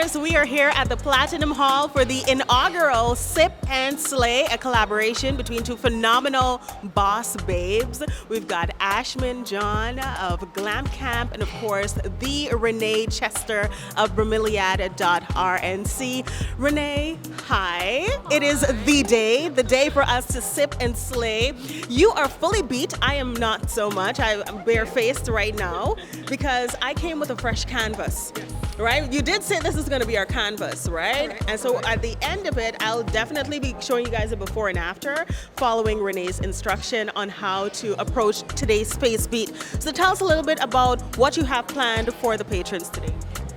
Yes, we are here at the Platinum Hall for the inaugural Sip and Slay, a collaboration between two phenomenal boss babes. We've got Ashman John of Glamp and of course the Reneé Chester of Bromeliad.rnc. Reneé, hi. It is the day for us to sip and slay. You are fully beat. I am not so much. I'm barefaced right now because I came with a fresh canvas. Right? You did say this is going to be our canvas, right? Correct. And so at the end of it, I'll definitely be showing you guys a before and after, following Renee's instruction on how to approach today's space beat. So tell us a little bit about what you have planned for the patrons today.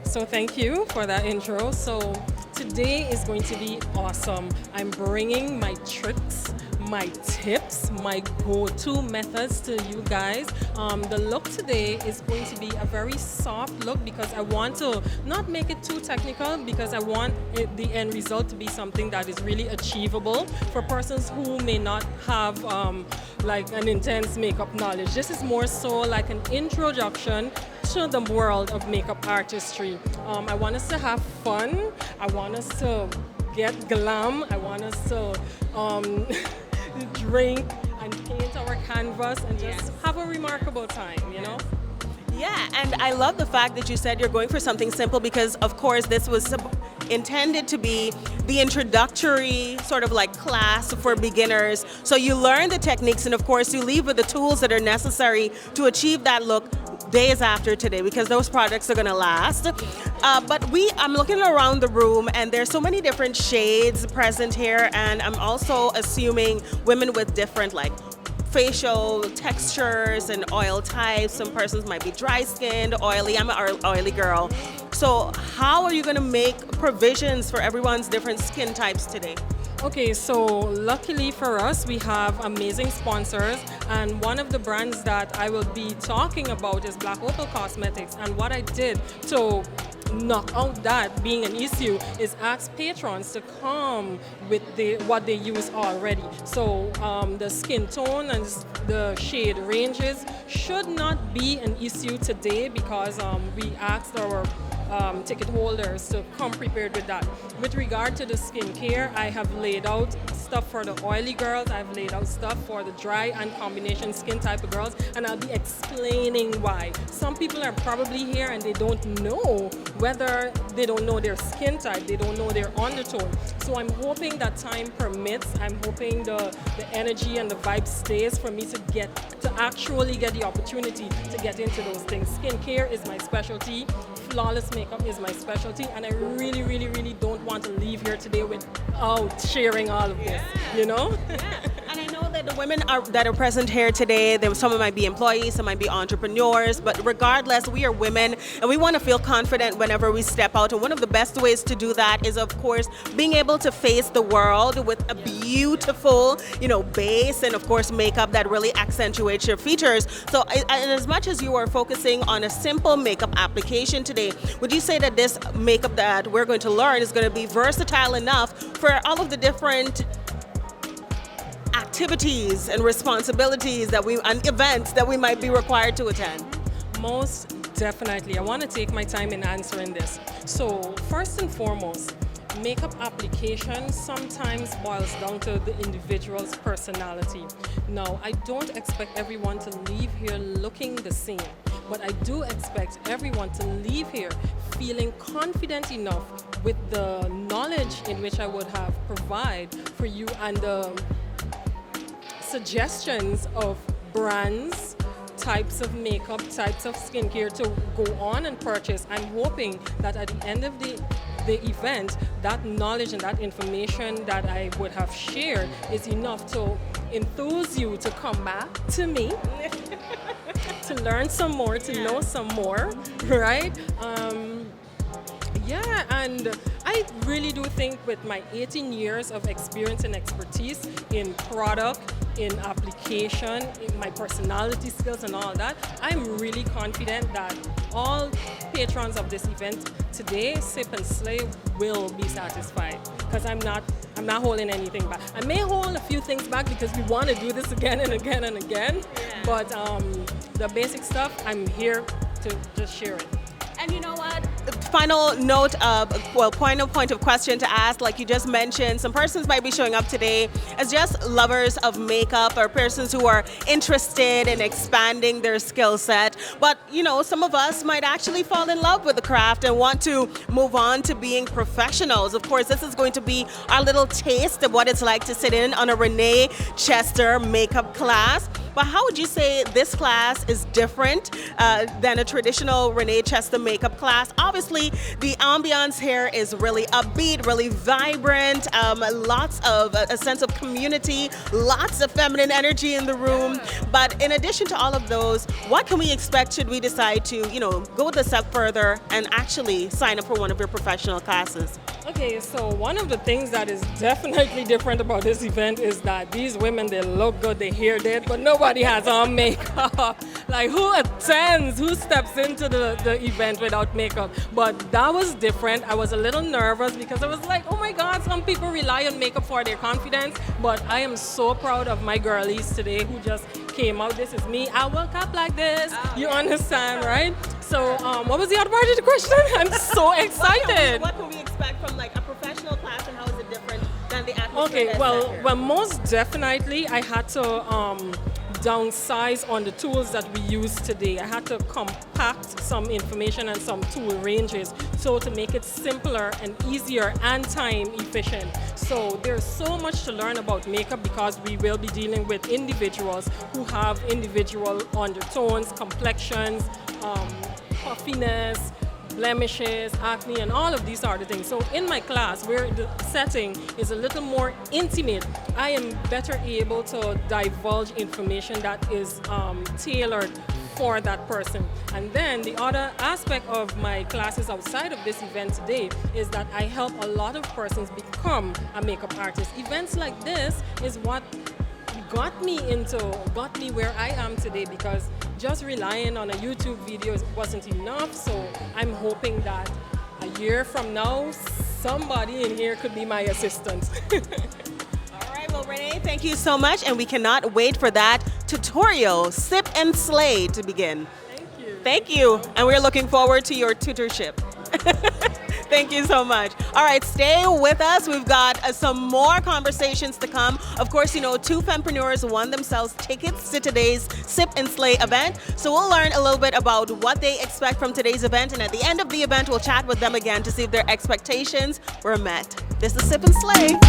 So thank you for that intro. So today is going to be awesome. I'm bringing my tricks, my tips, my go-to methods to you guys. The look today is going to be a very soft look because I want to not make it too technical because I want the end result to be something that is really achievable for persons who may not have like an intense makeup knowledge. This is more so like an introduction to the world of makeup artistry. I want us to have fun. I want us to get glam. I want us to drink and paint our canvas and just have a remarkable time, you know? Yeah, and I love the fact that you said you're going for something simple because, of course, this was intended to be the introductory sort of like class for beginners. So you learn the techniques and, of course, you leave with the tools that are necessary to achieve that look days after today because those products are going to last. But I'm looking around the room and there's so many different shades present here, and I'm also assuming women with different like facial textures and oil types. Some persons might be dry skinned, oily. I'm an oily girl. So how are you going to make provisions for everyone's different skin types today? Okay, so luckily for us, we have amazing sponsors, and one of the brands that I will be talking about is Black Opal Cosmetics. And what I did to knock out that being an issue is ask patrons to come with what they use already. So the skin tone and the shade ranges should not be an issue today because we asked our ticket holders to come prepared with that. With regard to the skincare, I have laid out stuff for the oily girls, I've laid out stuff for the dry and combination skin type of girls, and I'll be explaining why. Some people are probably here and they don't know whether they don't know their skin type, they don't know their undertone. So I'm hoping that time permits, I'm hoping the energy and the vibe stays for me to actually get the opportunity to get into those things. Skincare is my specialty. Flawless makeup is my specialty, and I really, really, really don't want to leave here today without sharing all of this, you know? Yeah. And I know that the women that are present here today, some might be employees, some might be entrepreneurs, but regardless, we are women and we want to feel confident whenever we step out. And one of the best ways to do that is, of course, being able to face the world with a beautiful, base and, of course, makeup that really accentuates your features. So as much as you are focusing on a simple makeup application today, would you say that this makeup that we're going to learn is going to be versatile enough for all of the different activities and responsibilities and events that we might be required to attend? Most definitely. I want to take my time in answering this. So first and foremost, makeup application sometimes boils down to the individual's personality. Now, I don't expect everyone to leave here looking the same, but I do expect everyone to leave here feeling confident enough with the knowledge in which I would have provide for you and the suggestions of brands, types of makeup, types of skincare to go on and purchase. I'm hoping that at the end of the event, that knowledge and that information that I would have shared is enough to enthuse you to come back to me, to learn some more, to know some more, right? Yeah, and I really do think with my 18 years of experience and expertise in product, in application, in my personality skills and all that, I'm really confident that all patrons of this event today, Sip and Slay, will be satisfied because I'm not holding anything back. I may hold a few things back because we want to do this again and again and again, but the basic stuff, I'm here to just share it. And you know what? final note of, well, point of question to ask, like you just mentioned, some persons might be showing up today as just lovers of makeup or persons who are interested in expanding their skill set. But, you know, some of us might actually fall in love with the craft and want to move on to being professionals. Of course, this is going to be our little taste of what it's like to sit in on a Reneé Chester makeup class. But how would you say this class is different than a traditional Reneé Chester makeup class? Obviously, the ambiance here is really upbeat, really vibrant, lots of a sense of community, lots of feminine energy in the room. But in addition to all of those, what can we expect should we decide to, you know, go the step further and actually sign up for one of your professional classes? Okay, so one of the things that is definitely different about this event is that these women, they look good, they hair did, but nobody has on makeup. Like, who attends, who steps into the event without makeup? But that was different. I was a little nervous because I was like, oh my God, some people rely on makeup for their confidence, but I am so proud of my girlies today who just came out. This is me. I woke up like this. You understand, right? So what was the other part of the question? I'm so excited. What can we expect from like a professional class, and how is it different than the atmosphere? Okay, well, most definitely I had to downsize on the tools that we use today. I had to compact some information and some tool ranges so to make it simpler and easier and time efficient. So there's so much to learn about makeup because we will be dealing with individuals who have individual undertones, complexions, puffiness, blemishes, acne, and all of these sort of things. So in my class, where the setting is a little more intimate, I am better able to divulge information that is tailored for that person. And then the other aspect of my classes outside of this event today is that I help a lot of persons become a makeup artist. Events like this is what got me where I am today, because just relying on a YouTube video wasn't enough. So I'm hoping that a year from now, somebody in here could be my assistant. All right, well, Reneé, thank you so much, and we cannot wait for that tutorial, Sip and Slay, to begin. Thank you. Thank you, and we're looking forward to your tutorship. Thank you so much. All right, stay with us. We've got some more conversations to come. Of course, you know, 2 Fempreneurs won themselves tickets to today's Sip and Slay event. So we'll learn a little bit about what they expect from today's event. And at the end of the event, we'll chat with them again to see if their expectations were met. This is Sip and Slay.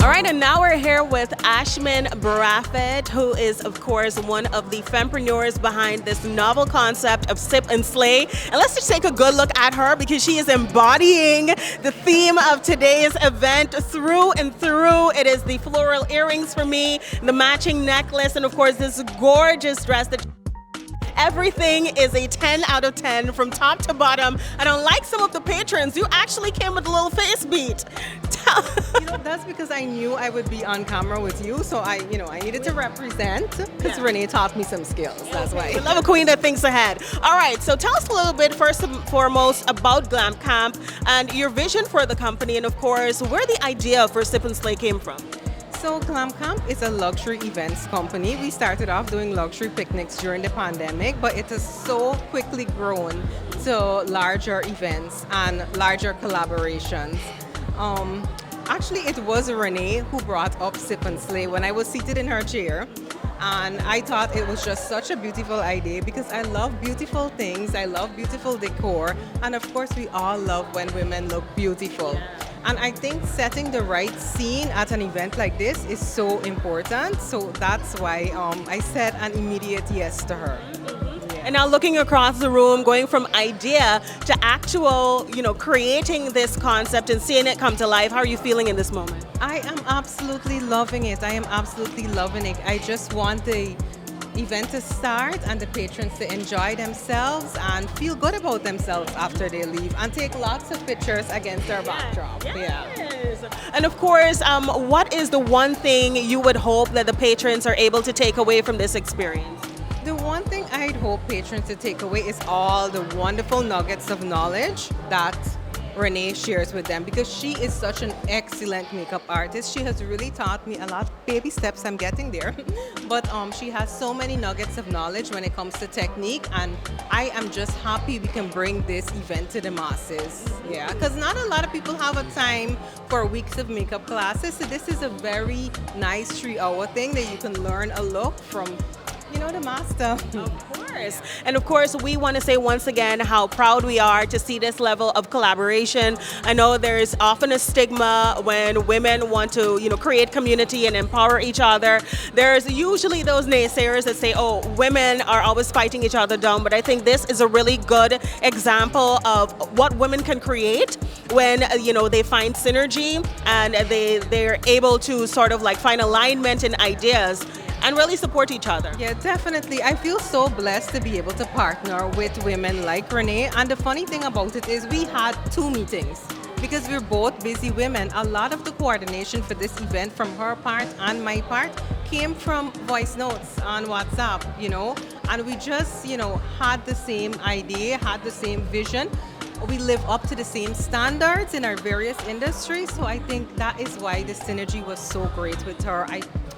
All right, and now we're here with Ashman Braffett, who is, of course, one of the Fempreneurs behind this novel concept of Sip and Slay. And let's just take a good look at her because she is embodying the theme of today's event through and through. It is the floral earrings for me, the matching necklace, and of course, this gorgeous dress that everything is a 10 out of 10 from top to bottom. And unlike some of the patrons, you actually came with a little face beat. You know, that's because I knew I would be on camera with you, so I needed to represent because Reneé taught me some skills. That's why. We love a queen that thinks ahead. All right, so tell us a little bit first and foremost about Glamp Camp and your vision for the company, and of course, where the idea for Sip and Slay came from. So Glamp Camp is a luxury events company. We started off doing luxury picnics during the pandemic, but it has so quickly grown to larger events and larger collaborations. Actually, it was Reneé who brought up Sip and Slay when I was seated in her chair. And I thought it was just such a beautiful idea because I love beautiful things, I love beautiful decor, and of course we all love when women look beautiful. And I think setting the right scene at an event like this is so important. So that's why I said an immediate yes to her. And now looking across the room, going from idea to actual, you know, creating this concept and seeing it come to life, how are you feeling in this moment? I am absolutely loving it. I am absolutely loving it. I just want the event to start and the patrons to enjoy themselves and feel good about themselves after they leave and take lots of pictures against their backdrop. Yes. And of course, what is the one thing you would hope that the patrons are able to take away from this experience? The one thing I'd hope patrons to take away is all the wonderful nuggets of knowledge that Reneé shares with them, because she is such an excellent makeup artist. She has really taught me a lot. Baby steps, I'm getting there. But she has so many nuggets of knowledge when it comes to technique, and I am just happy we can bring this event to the masses. Yeah, because not a lot of people have a time for weeks of makeup classes, so this is a very nice 3-hour thing that you can learn a look from, the master. Of course. And of course, we want to say once again how proud we are to see this level of collaboration. I know there's often a stigma when women want to, create community and empower each other. There's usually those naysayers that say, oh, women are always fighting each other down. But I think this is a really good example of what women can create when, they find synergy and they're able to sort of like find alignment in ideas and really support each other. Yeah, definitely. I feel so blessed to be able to partner with women like Reneé. And the funny thing about it is we had 2 meetings because we're both busy women. A lot of the coordination for this event from her part and my part came from voice notes on WhatsApp, and we just, had the same idea, had the same vision. We live up to the same standards in our various industries. So I think that is why the synergy was so great with her.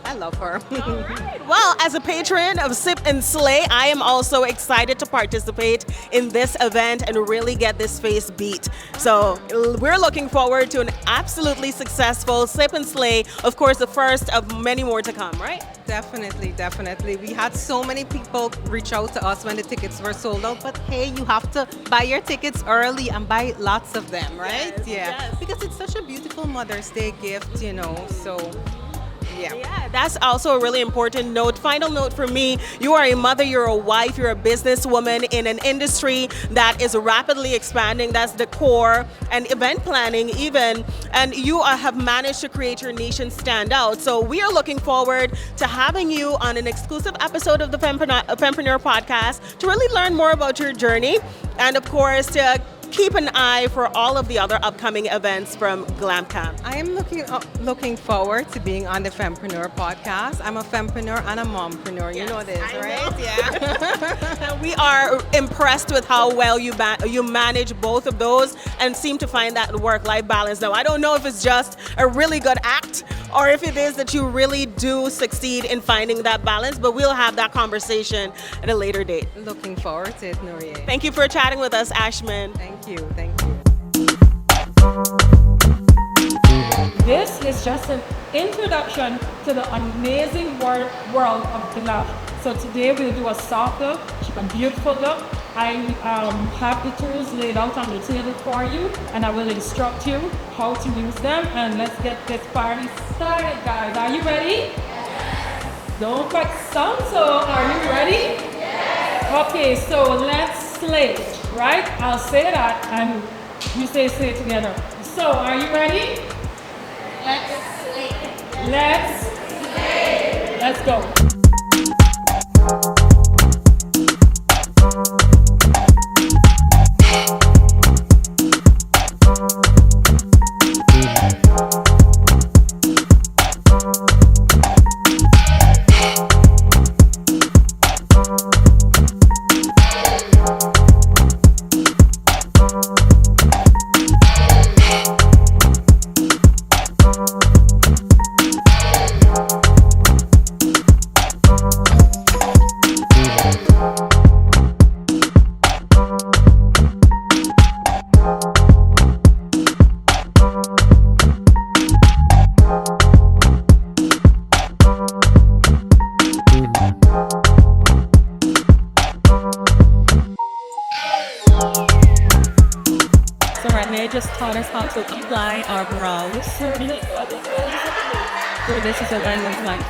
I love her. All right. Well, as a patron of Sip and Slay, I am also excited to participate in this event and really get this face beat. So we're looking forward to an absolutely successful Sip and Slay. Of course, the first of many more to come, right? Definitely. We had so many people reach out to us when the tickets were sold out. But hey, you have to buy your tickets early and buy lots of them, right? Yes. Because it's such a beautiful Mother's Day gift, so... Yeah, that's also a really important note. Final note for me, you are a mother, you're a wife, you're a businesswoman in an industry that is rapidly expanding. That's the core, and event planning even. And you have managed to create your niche and stand out. So we are looking forward to having you on an exclusive episode of the Fempreneur podcast to really learn more about your journey. And of course, to keep an eye for all of the other upcoming events from Glamp Camp. I am looking forward to being on the Fempreneur podcast. I'm a fempreneur and a mompreneur. You know this, right? Yeah. We are impressed with how well you manage both of those and seem to find that work-life balance. Now, I don't know if it's just a really good act or if it is that you really do succeed in finding that balance, but we'll have that conversation at a later date. Looking forward to it, Reneé. Thank you for chatting with us, Ashman. Thank you. This is just an introduction to the amazing world of Glamp. So today we'll do a soft look, a beautiful look. I have the tools laid out on the table for you, and I will instruct you how to use them. And let's get this party started, guys. Are you ready? Yes. Don't quite sound so. Are you ready? Yes. Okay, so let's slay, right? I'll say that, and you say slay together. So, are you ready? Let's slay. Let's slay. Let's go. Reneé just taught us how to apply our brows. So this is what that looks like.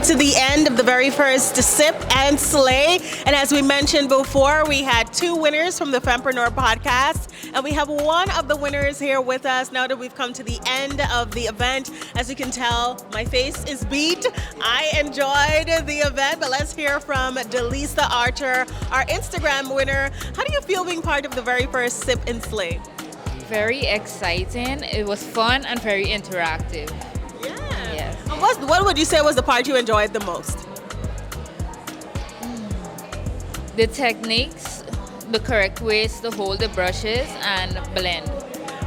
to the end of the very first Sip and Slay. And as we mentioned before, we had 2 winners from the Fempreneur podcast. And we have one of the winners here with us now that we've come to the end of the event. As you can tell, my face is beat. I enjoyed the event, but let's hear from Delisa Archer, our Instagram winner. How do you feel being part of the very first Sip and Slay? Very exciting. It was fun and very interactive. Yeah. Yes. And what would you say was the part you enjoyed the most? The techniques, the correct ways to hold the brushes and blend.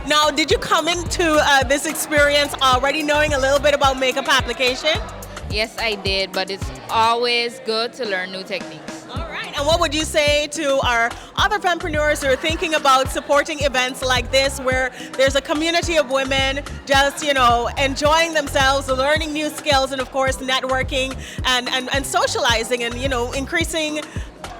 Now, did you come into this experience already knowing a little bit about makeup application? Yes, I did, but it's always good to learn new techniques. All right. And what would you say to our other fempreneurs who are thinking about supporting events like this where there's a community of women just, enjoying themselves, learning new skills, and of course, networking and socializing and, increasing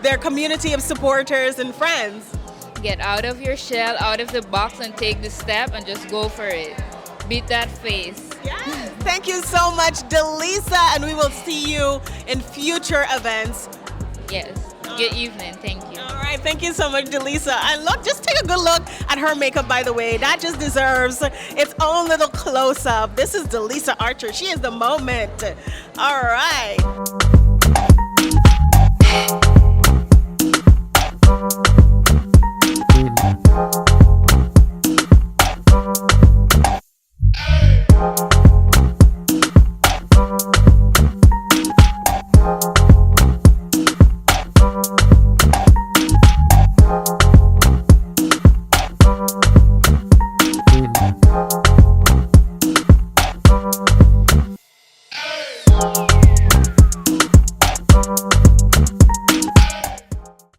their community of supporters and friends? Get out of your shell, out of the box, and take the step and just go for it. Beat that face. Yes. Thank you so much, Delisa, and we will see you in future events. Yes. Good evening. Thank you. All right, thank you so much, Delisa. And look, just take a good look at her makeup, by the way. That just deserves its own little close-up. This is Delisa Archer. She is the moment. All right.